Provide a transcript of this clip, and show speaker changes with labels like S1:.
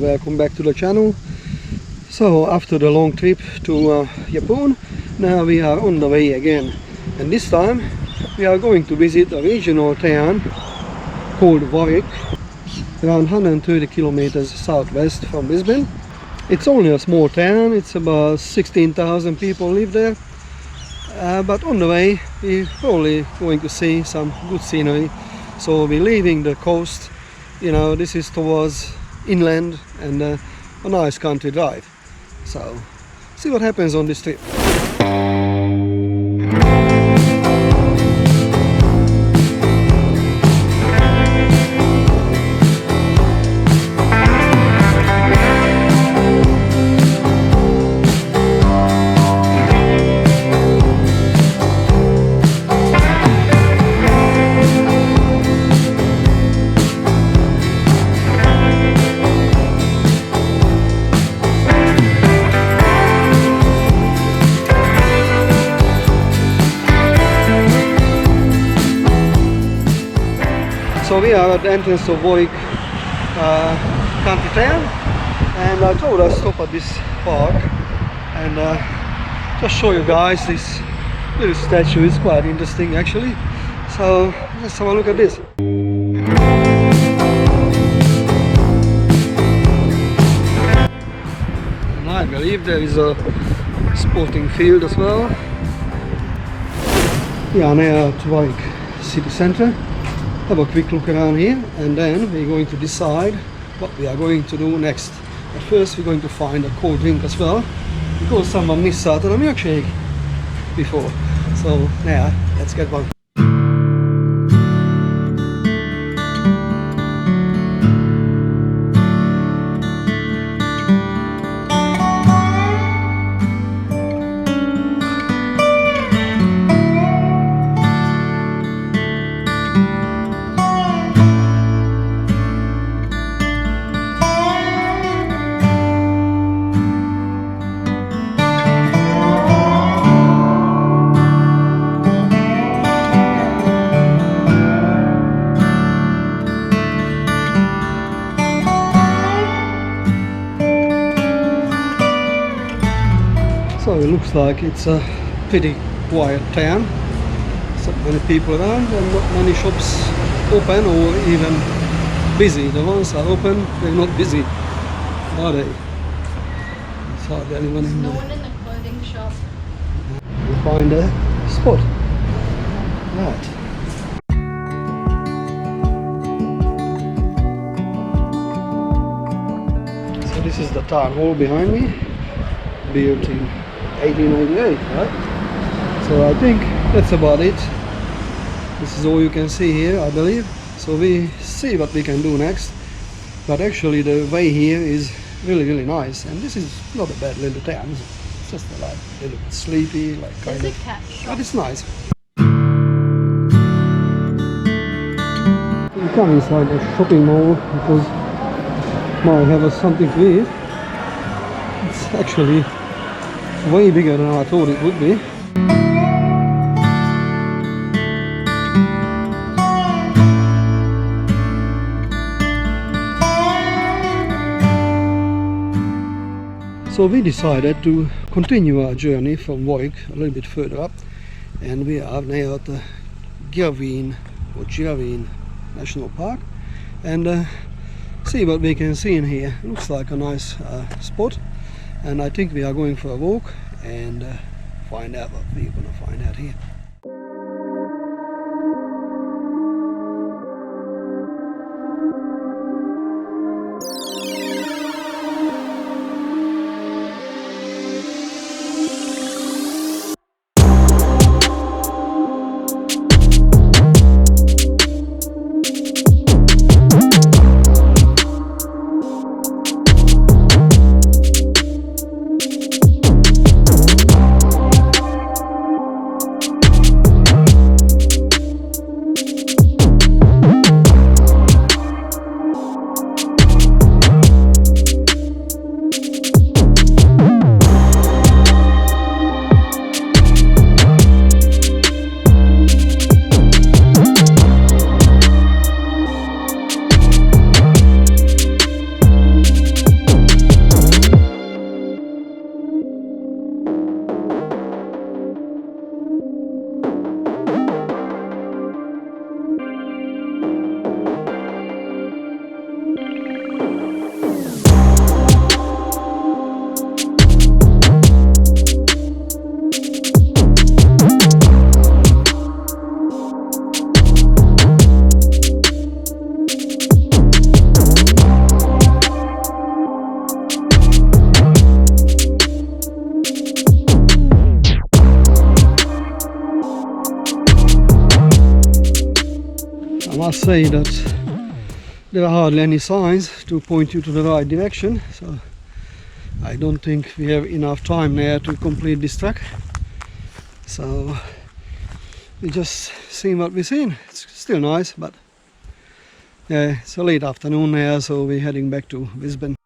S1: welcome back to the channel. So after the long trip to Japan, now we are on the way again, and this time we are going to visit a regional town called Warwick, around 130 kilometers southwest from Brisbane. It's only a small town, it's about 16,000 people live there, but on the way we're probably going to see some good scenery. So we're leaving the coast, you know, this is towards inland and a nice country drive. So see what happens on this trip. So we are at the entrance of Warwick country town, and I thought I'd stop at this park and just show you guys this little statue. It's quite interesting actually. So let's have a look at this. And I believe there is a sporting field as well. We are near at Warwick city centre. Have a quick look around here, and then we're going to decide what we are going to do next. But first we're going to find a cold drink as well, because someone missed out on a milkshake before. So yeah, let's get one. So it looks like it's a pretty quiet town. So many people around and not many shops open or even busy. The ones that are open, they're not busy, are they? It's hardly anyone in there.
S2: No one in the clothing shop.
S1: We'll find a spot. Right. So this is the town hall behind me, built in 1898, right? So I think that's about it. This is all you can see here, I believe. So we see what we can do next. But actually the way here is really nice, and this is not a bad little town. It's just like a little bit sleepy, like kind
S2: There's
S1: of.
S2: a cat shop.
S1: But it's nice. We come inside the shopping mall because might have something to eat. It's actually way bigger than I thought it would be. So we decided to continue our journey from Warwick a little bit further up, and we are now at the Girraween National Park, and see what we can see in here. Looks like a nice spot. And I think we are going for a walk and find out what we're going to find out here. must say that there are hardly any signs to point you to the right direction, so I don't think we have enough time there to complete this trek. So we just seen what we've seen. It's still nice, but yeah, it's a late afternoon here, so we're heading back to Brisbane.